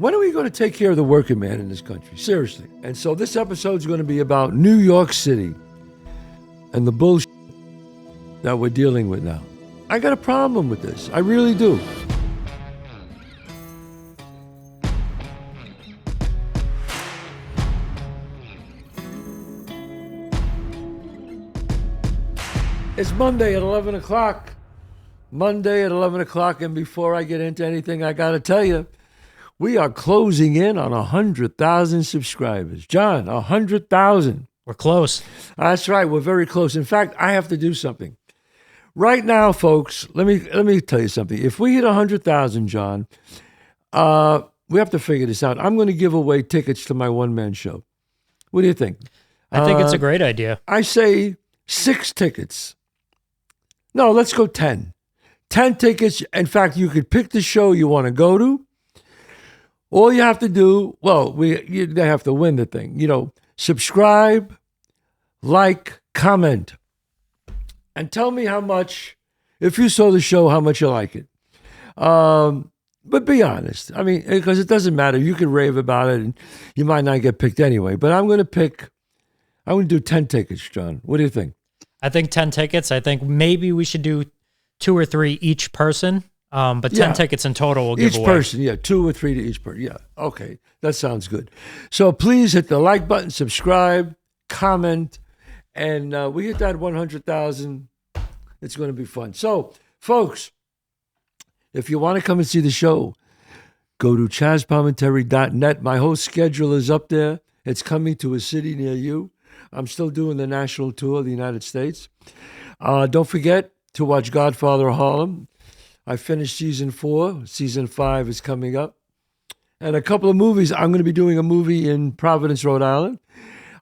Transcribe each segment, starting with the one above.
When are we going to take care of the working man in this country? Seriously. And so this episode is going to be about New York City and the bullshit that we're dealing with now. I got a problem with this. I really do. It's Monday at 11 o'clock. Monday at 11 o'clock. And before I get into anything, I got to tell you, we are closing in on 100,000 subscribers. John, 100,000. We're close. That's right. We're very close. In fact, I have to do something. Right now, folks, let me tell you something. If we hit 100,000, John, we have to figure this out. I'm going to give away tickets to my one-man show. What do you think? I think it's a great idea. I say 6 tickets. No, let's go 10. 10 tickets. In fact, you could pick the show you want to go to. All you have to do, they have to win the thing. Subscribe, like, comment, and tell me how much, if you saw the show, how much you like it. But be honest. I mean, because it doesn't matter. You can rave about it, and you might not get picked anyway. But I'm going to do 10 tickets, John. What do you think? I think 10 tickets. I think maybe we should do 2 or 3 each person. But 10 tickets in total we'll give away. Each person, 2 or 3 to each person. Yeah, okay. That sounds good. So please hit the like button, subscribe, comment, and we hit that 100,000. It's going to be fun. So, folks, if you want to come and see the show, go to chazzpalminteri.net. My whole schedule is up there. It's coming to a city near you. I'm still doing the national tour of the United States. Don't forget to watch Godfather of Harlem. I finished season 4. Season 5 is coming up. And a couple of movies. I'm going to be doing a movie in Providence, Rhode Island.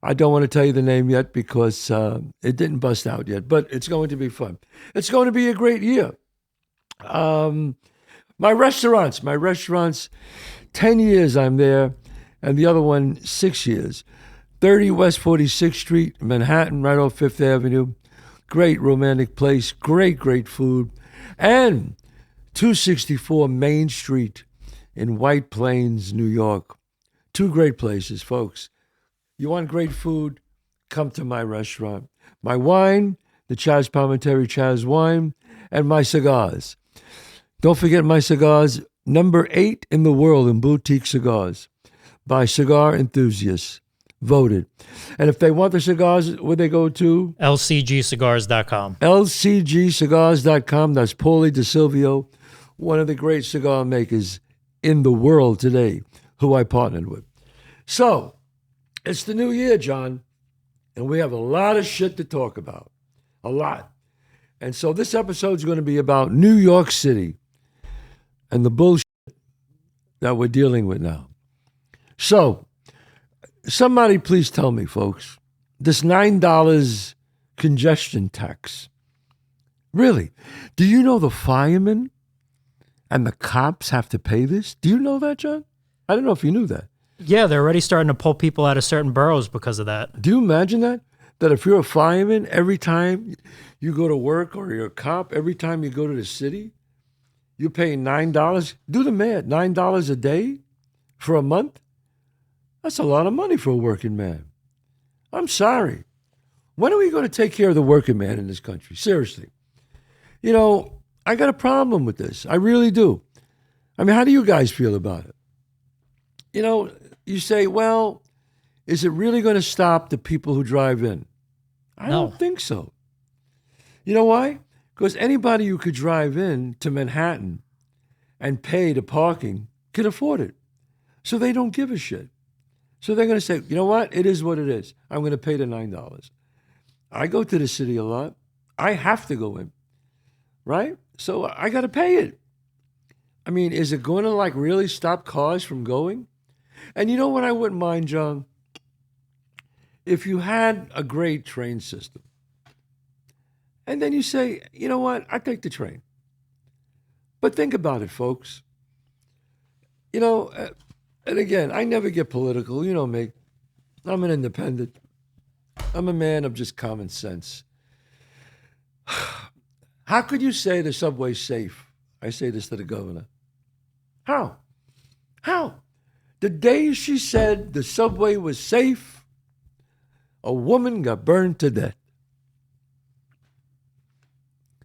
I don't want to tell you the name yet because it didn't bust out yet, but it's going to be fun. It's going to be a great year. My restaurants, 10 years I'm there, and the other one, 6 years. 30 West 46th Street, Manhattan, right off 5th Avenue. Great romantic place, great food. And 264 Main Street in White Plains, New York. 2 great places, folks. You want great food? Come to my restaurant. My wine, the Chazz Palminteri Chazz wine, and my cigars. Don't forget my cigars, number 8 in the world in boutique cigars by cigar enthusiasts. Voted. And if they want the cigars, where they go to? LCGcigars.com. LCGcigars.com. That's Paulie DeSilvio, one of the great cigar makers in the world today, who I partnered with. So, it's the new year, John, and we have a lot of shit to talk about. A lot. And so this episode is going to be about New York City and the bullshit that we're dealing with now. So, somebody please tell me, folks, this $9 congestion tax. Really? Do you know the firemen and the cops have to pay this? Do you know that, John? I don't know if you knew that. Yeah, they're already starting to pull people out of certain boroughs because of that. Do you imagine that? That if you're a fireman, every time you go to work, or you're a cop, every time you go to the city, you're paying $9? Do the math, $9 a day for a month? That's a lot of money for a working man. I'm sorry. When are we going to take care of the working man in this country? Seriously. I got a problem with this. I really do. I mean, how do you guys feel about it? You say, well, is it really going to stop the people who drive in? I don't think so. You know why? Because anybody who could drive in to Manhattan and pay the parking can afford it. So they don't give a shit. So they're going to say, you know what? It is what it is. I'm going to pay the $9. I go to the city a lot. I have to go in, right? So I got to pay it. I mean, is it going to really stop cars from going? And you know what I wouldn't mind, John? If you had a great train system, and then you say, you know what? I take the train. But think about it, folks. And again, I never get political. You know me. I'm an independent. I'm a man of just common sense. How could you say the subway's safe? I say this to the governor. How? The day she said the subway was safe, a woman got burned to death.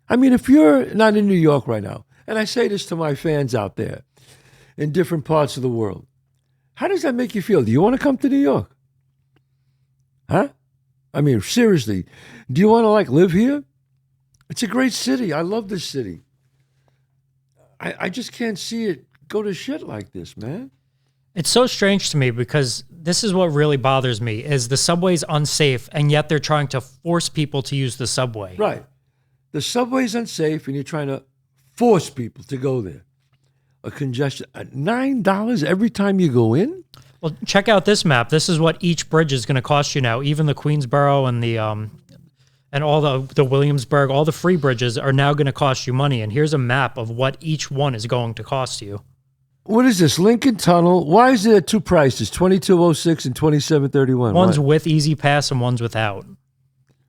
I mean, if you're not in New York right now, and I say this to my fans out there in different parts of the world, how does that make you feel? Do you want to come to New York? Huh? I mean, seriously, do you want to live here? It's a great city. I love this city. I just can't see it go to shit like this, man. It's so strange to me because this is what really bothers me is the subway's unsafe and yet they're trying to force people to use the subway. Right. The subway's unsafe and you're trying to force people to go there. A congestion, $9 every time you go in? Well, check out this map. This is what each bridge is going to cost you now. Even the Queensboro and the and all the Williamsburg, all the free bridges are now going to cost you money. And here's a map of what each one is going to cost you. What is this? Lincoln Tunnel. Why is there two prices, 2206 and 2731? One's with Easy Pass and one's without.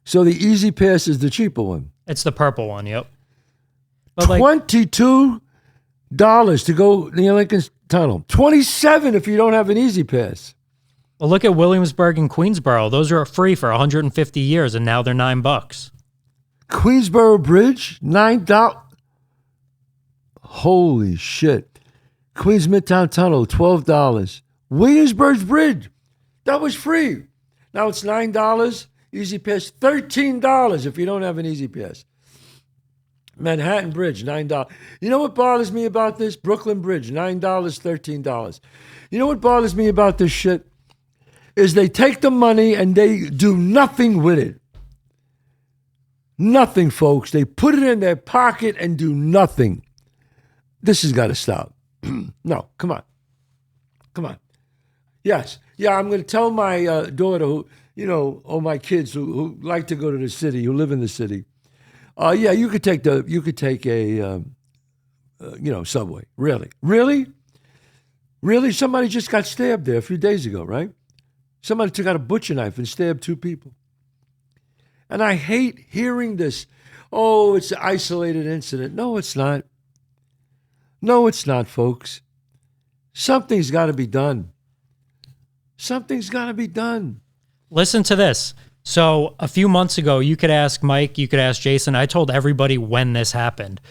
So the Easy Pass is the cheaper one. It's the purple one, yep. But $22 to go near Lincoln Tunnel. $27 if you don't have an Easy Pass. Well, look at Williamsburg and Queensboro. Those are free for 150 years, and now they're $9. Queensboro Bridge, $9. Holy shit. Queens Midtown Tunnel, $12. Williamsburg Bridge, that was free. Now it's $9. Easy Pass, $13 if you don't have an Easy Pass. Manhattan Bridge, $9. You know what bothers me about this? Brooklyn Bridge, $9, $13. You know what bothers me about this shit? Is they take the money and they do nothing with it. Nothing, folks. They put it in their pocket and do nothing. This has got to stop. No, come on. Come on. Yes. Yeah, I'm going to tell my daughter, who, or my kids who like to go to the city, who live in the city. Yeah, you could take a subway. Really? Somebody just got stabbed there a few days ago, right? Somebody took out a butcher knife and stabbed two people. And I hate hearing this. Oh, it's an isolated incident. No, it's not. No, it's not, folks. Something's got to be done. Something's got to be done. Listen to this. So a few months ago, you could ask Mike, you could ask Jason. I told everybody when this happened.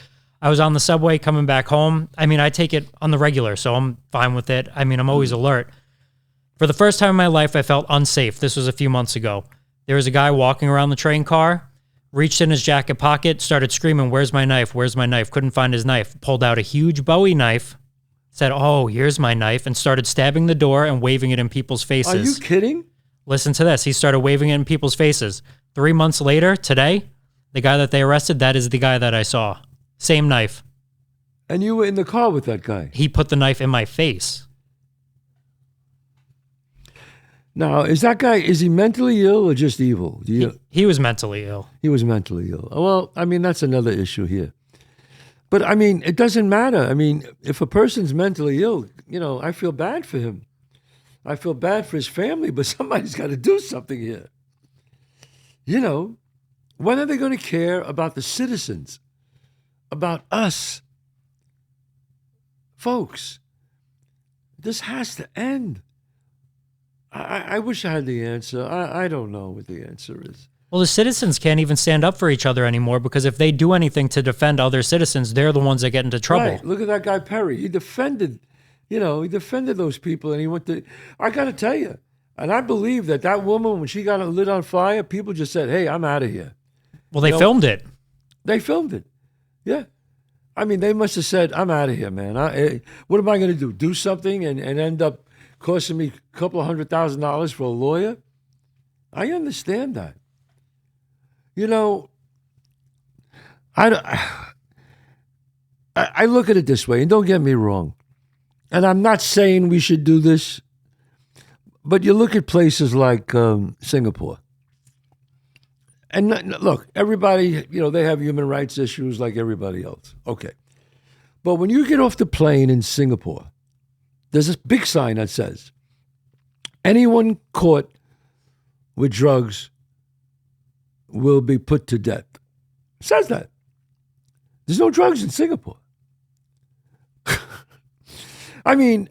I was on the subway coming back home. I mean, I take it on the regular, so I'm fine with it. I mean, I'm always alert. For the first time in my life, I felt unsafe. This was a few months ago. There was a guy walking around the train car, reached in his jacket pocket, started screaming, "Where's my knife? Where's my knife?" Couldn't find his knife. Pulled out a huge Bowie knife, said, "Oh, here's my knife," and started stabbing the door and waving it in people's faces. Are you kidding? Listen to this. He started waving it in people's faces. 3 months later, today, the guy that they arrested, that is the guy that I saw. Same knife. And you were in the car with that guy? He put the knife in my face. Now, is he mentally ill or just evil? He was mentally ill. He was mentally ill. Well, I mean, that's another issue here. But, I mean, it doesn't matter. I mean, if a person's mentally ill, I feel bad for him. I feel bad for his family, but somebody's got to do something here. When are they going to care about the citizens, about us? Folks, this has to end. I wish I had the answer. I don't know what the answer is. Well, the citizens can't even stand up for each other anymore because if they do anything to defend other citizens, they're the ones that get into trouble. Right. Look at that guy, Perry. He defended those people, and he went to, I got to tell you, and I believe that woman, when she got lit on fire, people just said, "Hey, I'm out of here." Well, they filmed it. They filmed it. Yeah. I mean, they must have said, "I'm out of here, man. What am I going to do? Do something and end up costing me a couple of $100,000 for a lawyer?" I understand that. I look at it this way, and don't get me wrong. And I'm not saying we should do this, but you look at places like Singapore. And look, everybody, they have human rights issues like everybody else. Okay. But when you get off the plane in Singapore, there's this big sign that says, "Anyone caught with drugs will be put to death." It says that. There's no drugs in Singapore. I mean,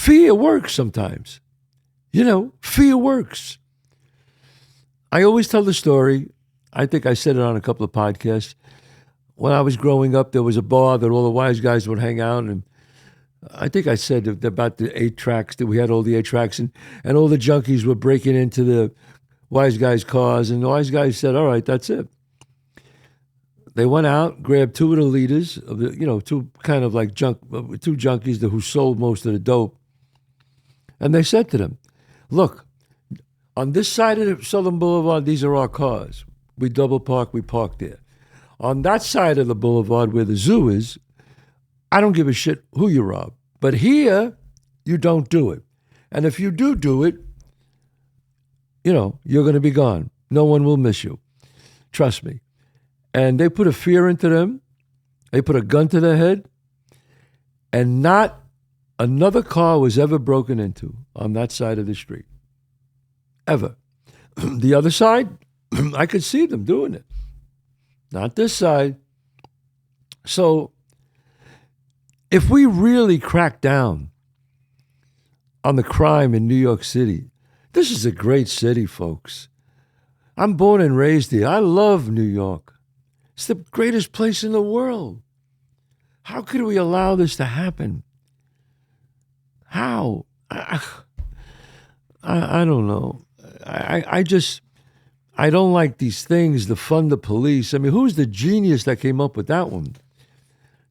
fear works sometimes. Fear works. I always tell the story. I think I said it on a couple of podcasts. When I was growing up, there was a bar that all the wise guys would hang out, and I think I said about the 8 tracks, that we had all the 8 tracks, and all the junkies were breaking into the wise guys' cars, and the wise guys said, all right, that's it. They went out, grabbed 2 of the leaders, of the, 2 kind of like 2 junkies who sold most of the dope, and they said to them, look, on this side of the Southern Boulevard, these are our cars. We double park, we park there. On that side of the boulevard where the zoo is, I don't give a shit who you rob. But here, you don't do it. And if you do it, you're going to be gone. No one will miss you. Trust me. And they put a fear into them. They put a gun to their head. And not another car was ever broken into on that side of the street. Ever. The other side, I could see them doing it. Not this side. So, if we really crack down on the crime in New York City, this is a great city, folks. I'm born and raised here. I love New York. It's the greatest place in the world. How could we allow this to happen? How? I don't know. I don't like these things, defund the police. I mean, who's the genius that came up with that one?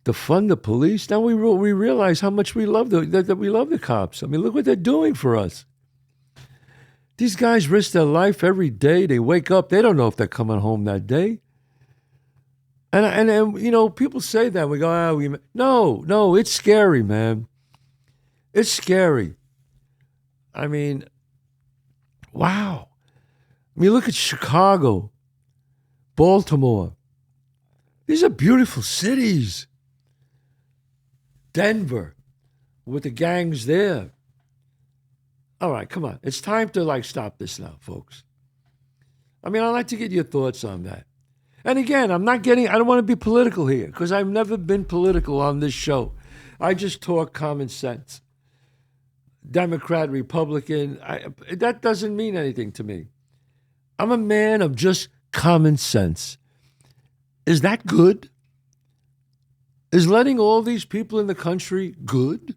Defund the police? Now we realize how much we love that we love the cops. I mean, look what they're doing for us. These guys risk their life every day. They wake up. They don't know if they're coming home that day. And people say that. We go, no, it's scary, man. It's scary. I mean, wow. I mean, look at Chicago, Baltimore. These are beautiful cities. Denver, with the gangs there. All right, come on. It's time to stop this now, folks. I mean, I'd like to get your thoughts on that. And again, I don't want to be political here because I've never been political on this show. I just talk common sense. Democrat, Republican, that doesn't mean anything to me. I'm a man of just common sense. Is that good? Is letting all these people in the country good?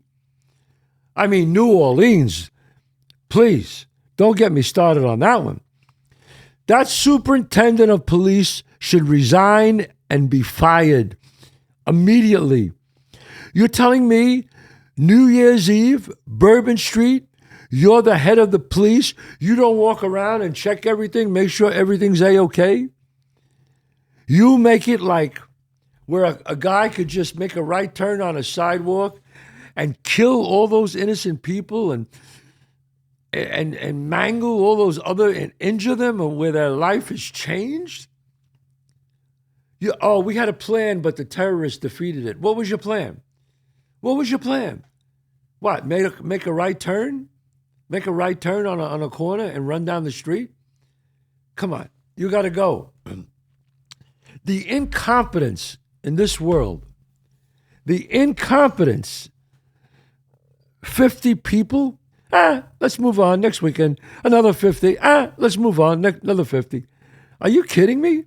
I mean, New Orleans, please, don't get me started on that one. That superintendent of police should resign and be fired immediately. You're telling me New Year's Eve, Bourbon Street, you're the head of the police. You don't walk around and check everything, make sure everything's A-okay? You make it like where a guy could just make a right turn on a sidewalk and kill all those innocent people and mangle all those other and injure them, and where their life is changed? We had a plan, but the terrorists defeated it. What was your plan? What was your plan? What, make a right turn? Make a right turn on a corner and run down the street? Come on, you got to go. The incompetence in this world, the incompetence, 50 people, let's move on next weekend, another 50, let's move on, another 50. Are you kidding me?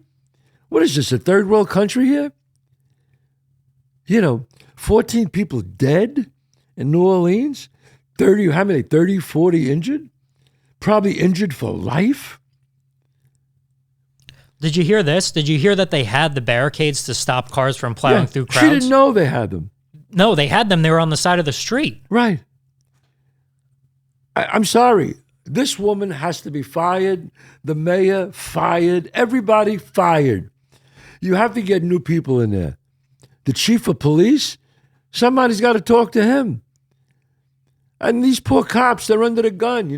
What is this, a third world country here? 14 people dead in New Orleans, 30, 40 injured? Probably injured for life? Did you hear this? Did you hear that they had the barricades to stop cars from plowing through crowds? She didn't know they had them. No, they had them. They were on the side of the street. Right. I'm sorry. This woman has to be fired. The mayor fired. Everybody fired. You have to get new people in there. The chief of police, somebody's got to talk to him. And these poor cops, they're under the gun,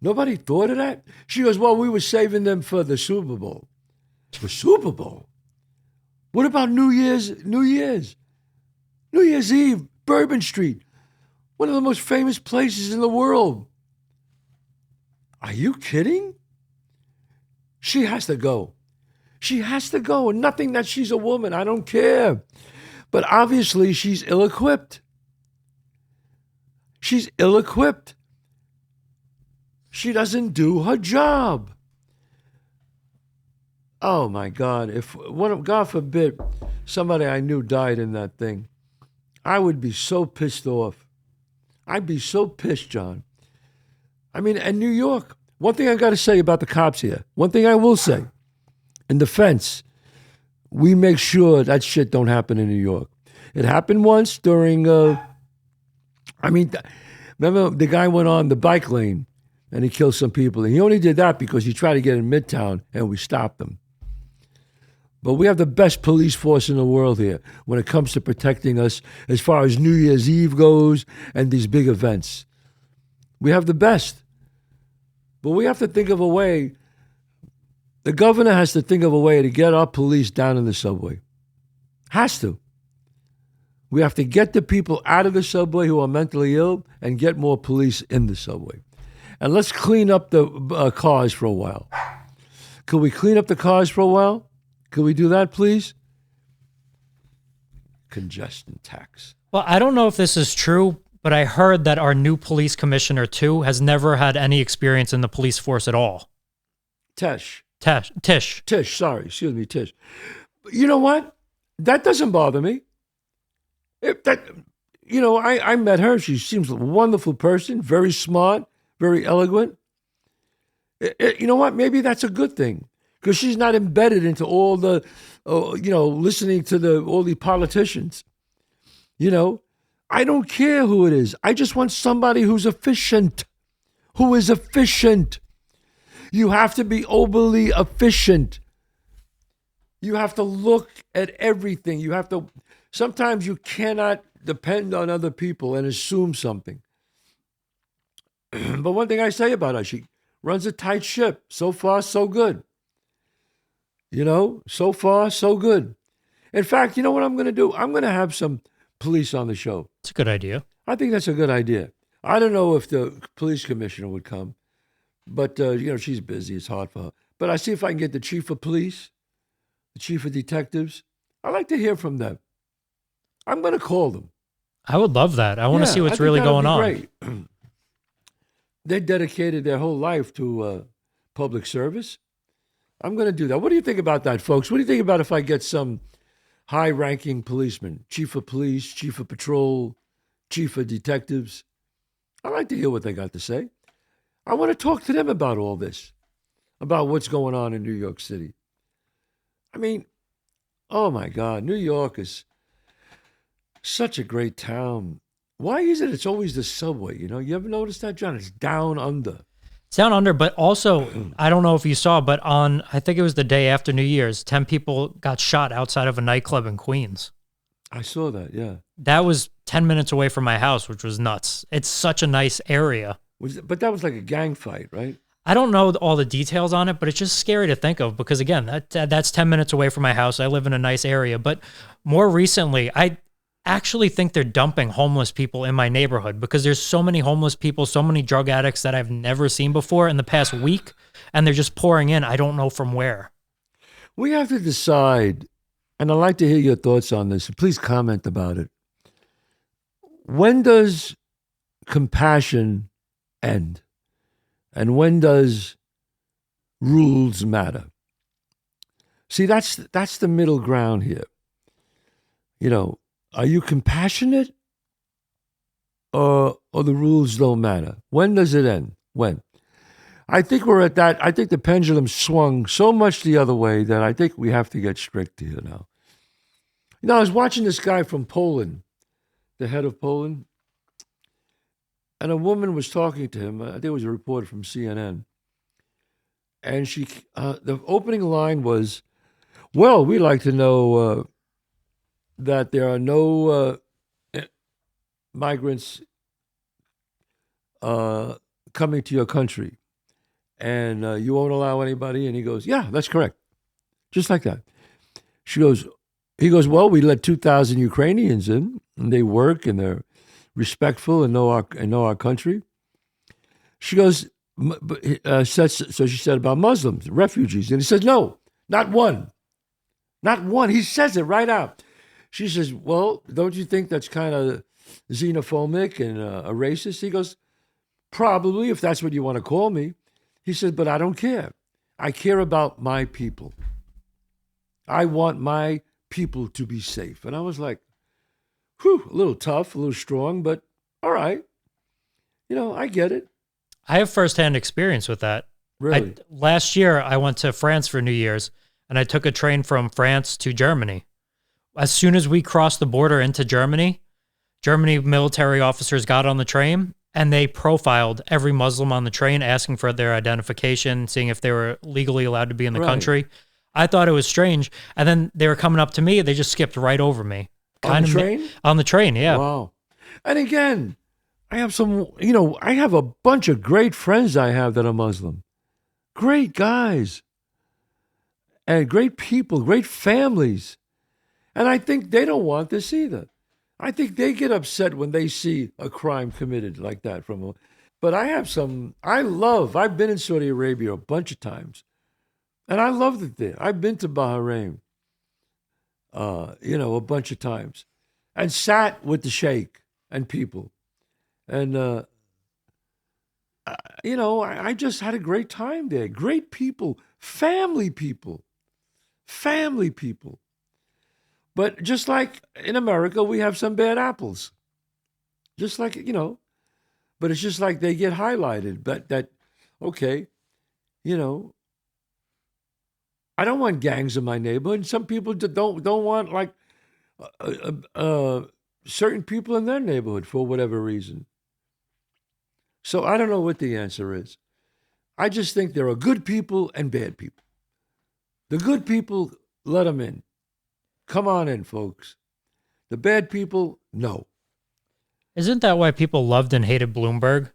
Nobody thought of that? She goes, well, we were saving them for the Super Bowl. For Super Bowl? What about New Year's Eve, Bourbon Street, one of the most famous places in the world. Are you kidding? She has to go. She has to go. And nothing that she's a woman. I don't care. But obviously she's ill-equipped. she's ill-equipped. She doesn't do her job. Oh my God! If God forbid, somebody I knew died in that thing, I would be so pissed off. I'd be so pissed, John. I mean, and New York. One thing I got to say about the cops here. One thing I will say, in defense, we make sure that shit don't happen in New York. It happened once during. Remember the guy went on the bike lane and he killed some people, and he only did that because he tried to get in Midtown, and we stopped him. But we have the best police force in the world here when it comes to protecting us as far as New Year's Eve goes and these big events. We have the best. But we have to think of a way. The governor has to think of a way to get our police down in the subway. Has to. We have to get the people out of the subway who are mentally ill and get more police in the subway. And let's clean up the cars for a while. Could we clean up the cars for a while? Could we do that, please? Congestion tax. Well, I don't know if this is true, but I heard that our new police commissioner, too, has never had any experience in the police force at all. Tish, sorry. Excuse me, Tish. You know what? That doesn't bother me. I met her. She seems a wonderful person, very smart, very eloquent. You know what? Maybe that's a good thing. Because she's not embedded into all the, listening to all the politicians. I don't care who it is. I just want somebody who's efficient. Who is efficient. You have to be overly efficient. You have to look at everything. Sometimes you cannot depend on other people and assume something. But one thing I say about her, she runs a tight ship. So far, so good. So far, so good. In fact, you know what I'm going to do? I'm going to have some police on the show. It's a good idea. I think that's a good idea. I don't know if the police commissioner would come, but, she's busy. It's hard for her. But I see if I can get the chief of police, the chief of detectives. I'd like to hear from them. I'm going to call them. I would love that. I want to see what's really going on. Great. They dedicated their whole life to public service. I'm going to do that. What do you think about that, folks? What do you think about if I get some high-ranking policeman, chief of police, chief of patrol, chief of detectives? I'd like to hear what they got to say. I want to talk to them about all this, about what's going on in New York City. I mean, oh my God, New York is such a great town. Why is it it's always the subway? You ever notice that, John? It's down under. It's down under, but also, I don't know if you saw, but I think it was the day after New Year's, 10 people got shot outside of a nightclub in Queens. I saw that, yeah. That was 10 minutes away from my house, which was nuts. It's such a nice area. But that was like a gang fight, right? I don't know all the details on it, but it's just scary to think of because, again, that's 10 minutes away from my house. I live in a nice area. But more recently, I actually think they're dumping homeless people in my neighborhood because there's so many homeless people, so many drug addicts that I've never seen before in the past week, and they're just pouring in. I don't know from where. We have to decide, and I'd like to hear your thoughts on this. Please comment about it. When does compassion end? And when does rules matter? See, that's the middle ground here. Are you compassionate or the rules don't matter? When does it end? When? I think we're at that. I think the pendulum swung so much the other way that I think we have to get strict here now. I was watching this guy from Poland, the head of Poland, and a woman was talking to him. I think it was a reporter from CNN. And the opening line was, well, we'd like to know that there are no migrants coming to your country, and you won't allow anybody. And he goes, yeah, that's correct. Just like that. He goes, well, we let 2,000 Ukrainians in, and they work, and they're respectful and know our country. She goes, so she said about Muslims, refugees. And he says, no, not one. Not one. He says it right out. She says, well, don't you think that's kind of xenophobic and a racist? He goes, probably, if that's what you want to call me. He says, but I don't care. I care about my people. I want my people to be safe. And I was like, whew, a little tough, a little strong, but all right. I get it. I have firsthand experience with that. Really? Last year, I went to France for New Year's, and I took a train from France to Germany. As soon as we crossed the border into Germany military officers got on the train, and they profiled every Muslim on the train, asking for their identification, seeing if they were legally allowed to be in the country. I thought it was strange. And then they were coming up to me. They just skipped right over me. On the train? On the train, yeah. Wow. And again, I have a bunch of great friends I have that are Muslim. Great guys. And great people, great families. And I think they don't want this either. I think they get upset when they see a crime committed like that but I've been in Saudi Arabia a bunch of times. And I loved it there. I've been to Bahrain, a bunch of times, and sat with the sheikh and people. And, I just had a great time there. Great people, family people. But just like in America, we have some bad apples. Just like, but it's just like they get highlighted. But okay, I don't want gangs in my neighborhood. Some people don't want like certain people in their neighborhood for whatever reason. So I don't know what the answer is. I just think there are good people and bad people. The good people, let them in. Come on in, folks. The bad people, no. Isn't that why people loved and hated Bloomberg?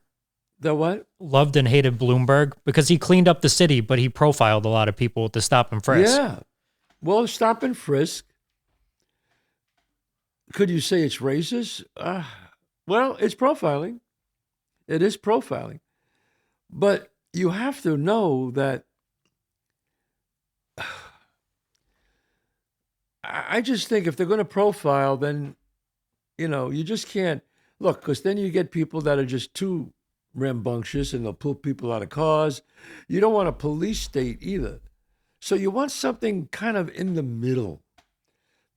The what? Loved and hated Bloomberg because he cleaned up the city, but he profiled a lot of people to stop and frisk. Yeah. Well, stop and frisk. Could you say it's racist? Well, it's profiling. It is profiling. But you have to know that I just think if they're going to profile, then, you just can't look, because then you get people that are just too rambunctious and they'll pull people out of cars. You don't want a police state either. So you want something kind of in the middle.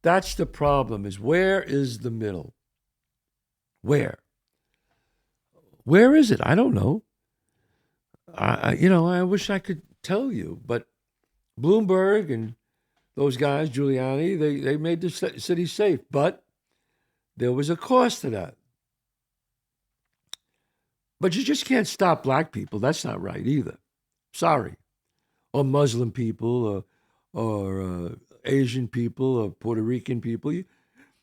That's the problem, is where is the middle? Where? Where is it? I don't know. I wish I could tell you, but Bloomberg and those guys, Giuliani, they made the city safe, but there was a cost to that. But you just can't stop black people. That's not right either. Sorry. Or Muslim people or Asian people or Puerto Rican people.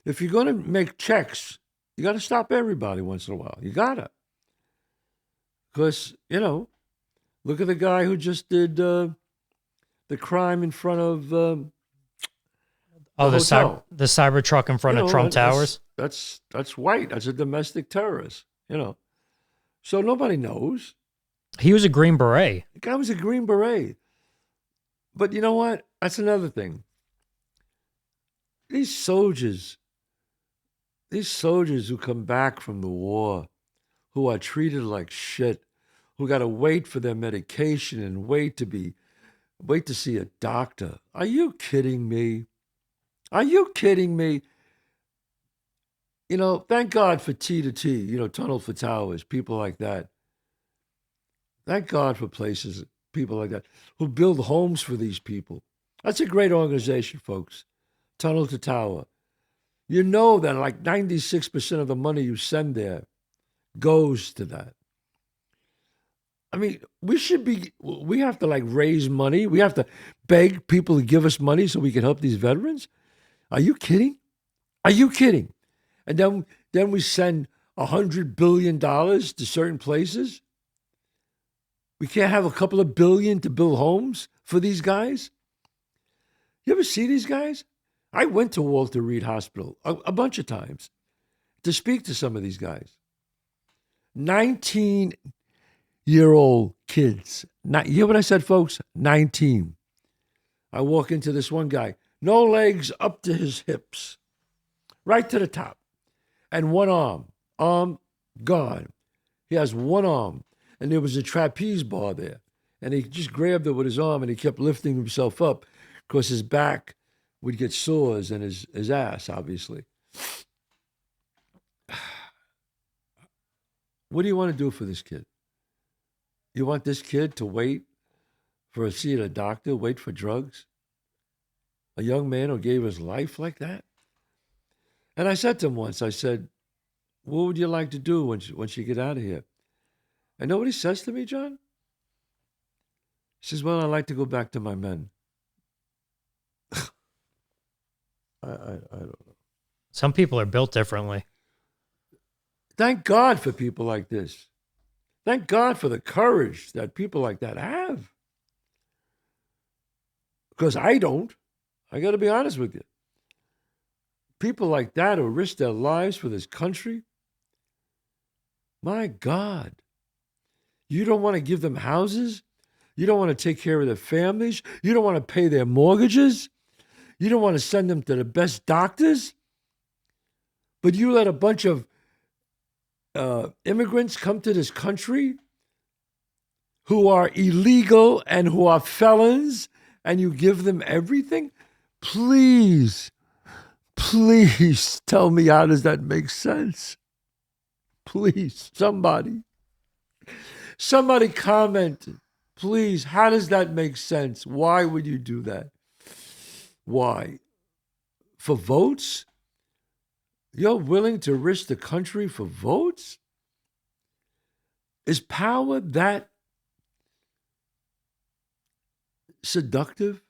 If you're going to make checks, you got to stop everybody once in a while. You got to. Because, look at the guy who just did the crime in front of the Cybertruck in front of Trump Towers. That's white. That's a domestic terrorist. So nobody knows. He was a Green Beret. The guy was a Green Beret. But you know what? That's another thing. These soldiers who come back from the war, who are treated like shit, who got to wait for their medication and wait to see a doctor. Are you kidding me? Are you kidding me? Thank God for T to T, Tunnel for Towers, people like that. Thank God for places, people like that, who build homes for these people. That's a great organization, folks. Tunnel to Tower. You know that like 96% of the money you send there goes to that. I mean, we have to like raise money. We have to beg people to give us money so we can help these veterans. Are you kidding? Are you kidding? And then we send $100 billion to certain places. We can't have a couple of billion to build homes for these guys. You ever see these guys? I went to Walter Reed Hospital a bunch of times to speak to some of these guys. 19-year-old kids. You hear what I said, folks? 19. I walk into this one guy, no legs up to his hips, right to the top. and one arm gone. He has one arm, and there was a trapeze bar there, and he just grabbed it with his arm, and he kept lifting himself up because his back would get sores and his ass, obviously. What do you want to do for this kid? You want this kid to wait for a see a doctor, wait for drugs? A young man who gave his life like that? And I said to him once, I said, what would you like to do once you get out of here? And know what he says to me, John? He says, well, I'd like to go back to my men. I don't know. Some people are built differently. Thank God for people like this. Thank God for the courage that people like that have. Because I don't. I got to be honest with you. People like that who risk their lives for this country, my God. You don't want to give them houses? You don't want to take care of their families? You don't want to pay their mortgages? You don't want to send them to the best doctors? But you let a bunch of immigrants come to this country who are illegal and who are felons, and you give them everything? Please tell me, how does that make sense? Please, somebody comment. Please, how does that make sense? Why would you do that? Why? For votes? You're willing to risk the country for votes? Is power that seductive?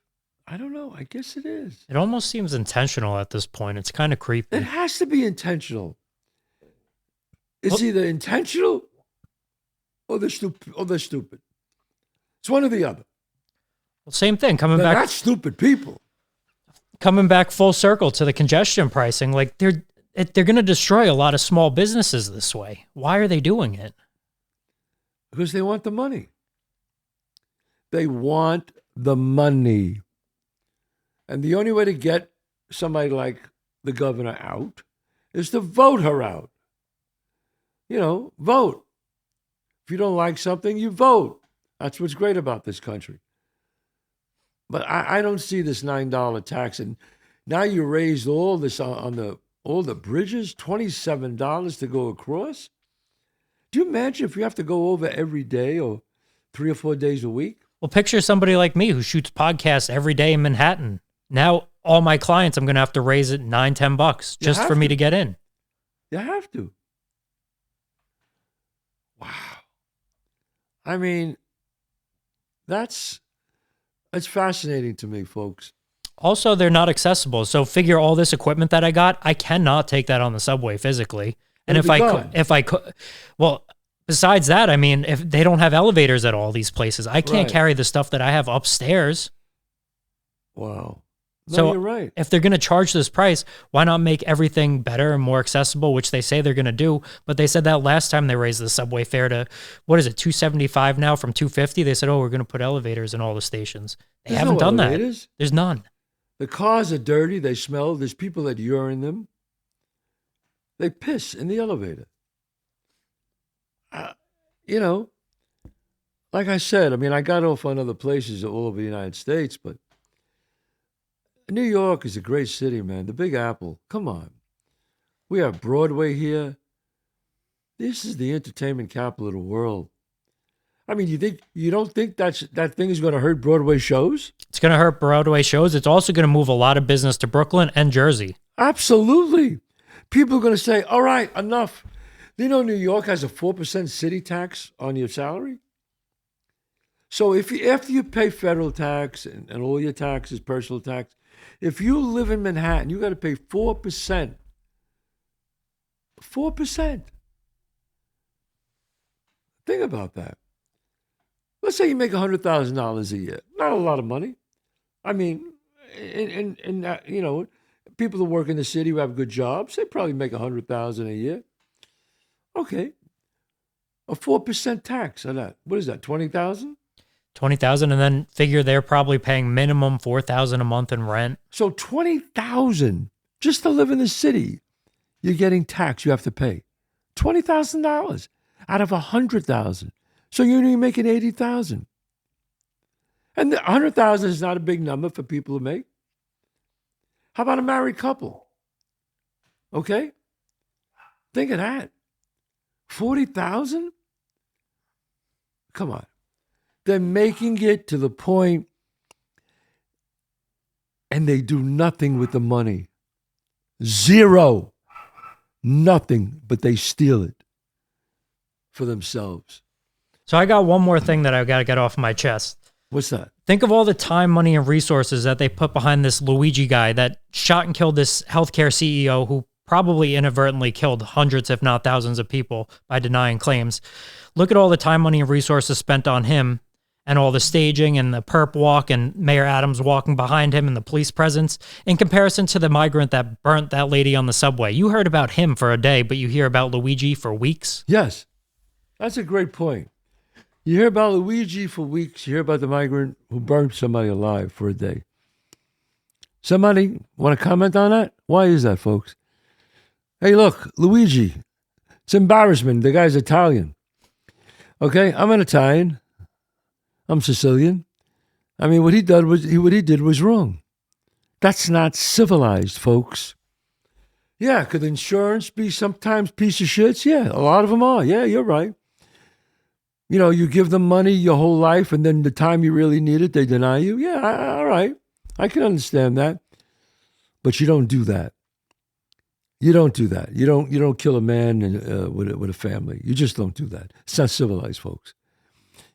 I don't know. I guess it is. It almost seems intentional at this point. It's kind of creepy. It has to be intentional. It's either intentional or they're stupid. It's one or the other. Well, same thing. They're not stupid people. Coming back full circle to the congestion pricing, like they're going to destroy a lot of small businesses this way. Why are they doing it? Because they want the money. They want the money. And the only way to get somebody like the governor out is to vote her out. You know, vote. If you don't like something, you vote. That's what's great about this country. But I don't see this $9 tax. And now you raised all this on all the bridges, $27 to go across. Do you imagine if you have to go over every day or 3 or 4 days a week? Well, picture somebody like me who shoots podcasts every day in Manhattan. Now, all my clients, I'm going to have to raise it $9, $10 just for me to get in. You have to. Wow. I mean, it's fascinating to me, folks. Also, they're not accessible. So figure all this equipment that I got, I cannot take that on the subway physically. And if I could, well, besides that, I mean, if they don't have elevators at all these places, I can't carry the stuff that I have upstairs. Wow. No, So you're right. if they're going to charge this price, why not make everything better and more accessible, which they say they're going to do. But they said that last time they raised the subway fare to, what is it, $275 now from $250. They said, oh, we're going to put elevators in all the stations. They haven't done that. There's none. The cars are dirty. They smell. There's people that urine in them. They piss in the elevator. You know, like I said, I mean, I got off on other places all over the United States, but New York is a great city, man. The Big Apple. Come on. We have Broadway here. This is the entertainment capital of the world. I mean, you don't think that thing is going to hurt Broadway shows? It's going to hurt Broadway shows. It's also going to move a lot of business to Brooklyn and Jersey. Absolutely. People are going to say, all right, enough. You know, New York has a 4% city tax on your salary. So after you pay federal tax and all your taxes, personal tax, if you live in Manhattan, you got to pay 4%. 4%. Think about that. Let's say you make $100,000 a year. Not a lot of money. I mean, you know, people who work in the city who have good jobs, they probably make $100,000 a year. Okay. A 4% tax on that. What is that, 20,000? 20,000, and then figure they're probably paying minimum 4,000 a month in rent. So 20,000 just to live in the city. you're getting tax you have to pay. $20,000 out of 100,000. So you're only making 80,000. And the 100,000 is not a big number for people to make. How about a married couple? Okay? Think of that. 40,000? Come on. They're making it to the point and they do nothing with the money. Zero. Nothing, but they steal it for themselves. So I got one more thing that I got to get off my chest. What's that? Think of all the time, money, and resources that they put behind this Luigi guy that shot and killed this healthcare CEO who probably inadvertently killed hundreds, if not thousands of people by denying claims. Look at all the time, money, and resources spent on him and all the staging and the perp walk and Mayor Adams walking behind him and the police presence in comparison to the migrant that burnt that lady on the subway. You heard about him for a day, but you hear about Luigi for weeks. Yes, that's a great point. You hear about Luigi for weeks. You hear about the migrant who burned somebody alive for a day. Somebody want to comment on that? Why is that, folks? Hey, look, Luigi. It's embarrassment. The guy's Italian. Okay, I'm an Italian. I'm Sicilian. I mean, what he did was wrong. That's not civilized, folks. Yeah, could insurance be sometimes piece of shits? Yeah, a lot of them are. Yeah, you're right. You know, you give them money your whole life, and then the time you really need it, they deny you. Yeah, all right. I can understand that. But you don't do that. You don't do that. You don't kill a man with a family. You just don't do that. It's not civilized, folks.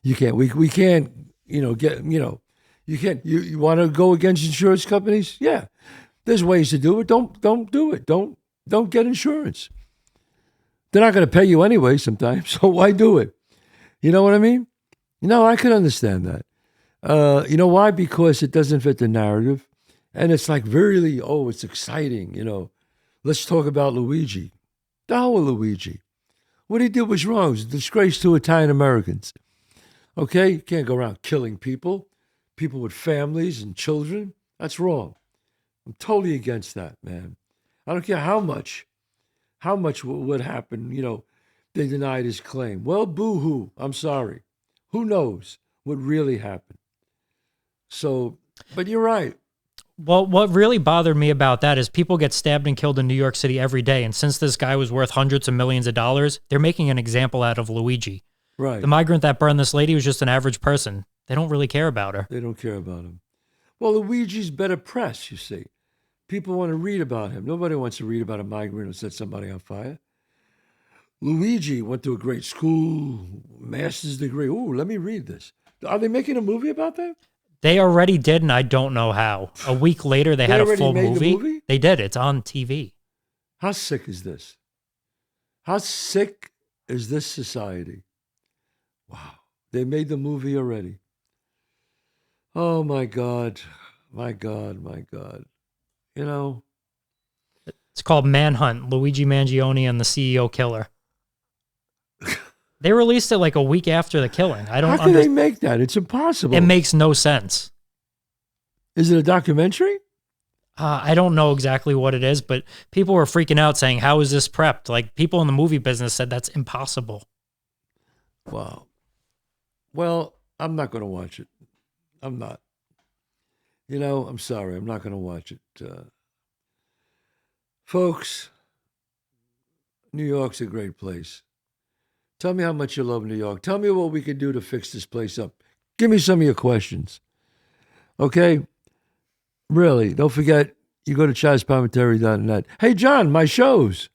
You can't. We can't. You can't. You want to go against insurance companies? Yeah, there's ways to do it. Don't do it. Don't get insurance. They're not going to pay you anyway sometimes. So why do it? You know what I mean? No, I can understand that. You know why? Because it doesn't fit the narrative. And it's like really, it's exciting, Let's talk about Luigi. The hell with Luigi. What he did was wrong. It was a disgrace to Italian Americans. Okay? You can't go around killing people with families and children. That's wrong. I'm totally against that, man. I don't care how much would happen, they denied his claim. Well, boo-hoo. I'm sorry. Who knows what really happened? So, but you're right. Well, what really bothered me about that is people get stabbed and killed in New York City every day. And since this guy was worth hundreds of millions of dollars, they're making an example out of Luigi. Right. The migrant that burned this lady was just an average person. They don't really care about her. They don't care about him. Well, Luigi's better press, you see. People want to read about him. Nobody wants to read about a migrant who set somebody on fire. Luigi went to a great school, master's degree. Ooh, let me read this. Are they making a movie about that? They already did, and I don't know how. A week later, they had a full made movie. The movie. They did. It's on TV. How sick is this? How sick is this society? Wow. They made the movie already. Oh, my God. My God, my God. It's called Manhunt, Luigi Mangione and the CEO Killer. They released it like a week after the killing. I don't How can they make that? It's impossible. It makes no sense. Is it a documentary? I don't know exactly what it is, but people were freaking out saying, how is this prepped? Like, people in the movie business said that's impossible. Wow. Well, I'm not going to watch it. I'm not. I'm sorry. I'm not going to watch it. Folks, New York's a great place. Tell me how much you love New York. Tell me what we can do to fix this place up. Give me some of your questions. Okay? Really, don't forget, you go to ChazzPalminteri.net. Hey, John, my shows.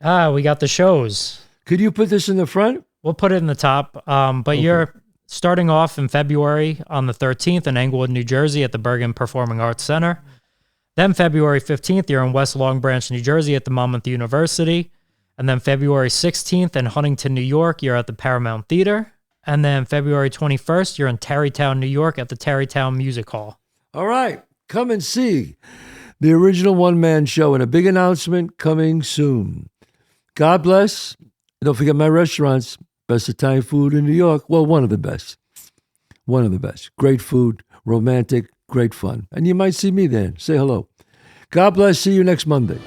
We got the shows. Could you put this in the front? We'll put it in the top. But okay. You're starting off in February on the 13th in Englewood, New Jersey at the Bergen Performing Arts Center. Then February 15th, you're in West Long Branch, New Jersey at the Monmouth University. And then February 16th in Huntington, New York, you're at the Paramount Theater. And then February 21st, you're in Tarrytown, New York at the Tarrytown Music Hall. All right. Come and see the original one-man show and a big announcement coming soon. God bless. Don't forget my restaurants. Best Italian food in New York. Well, one of the best. One of the best. Great food, romantic, great fun. And you might see me there. Say hello. God bless. See you next Monday.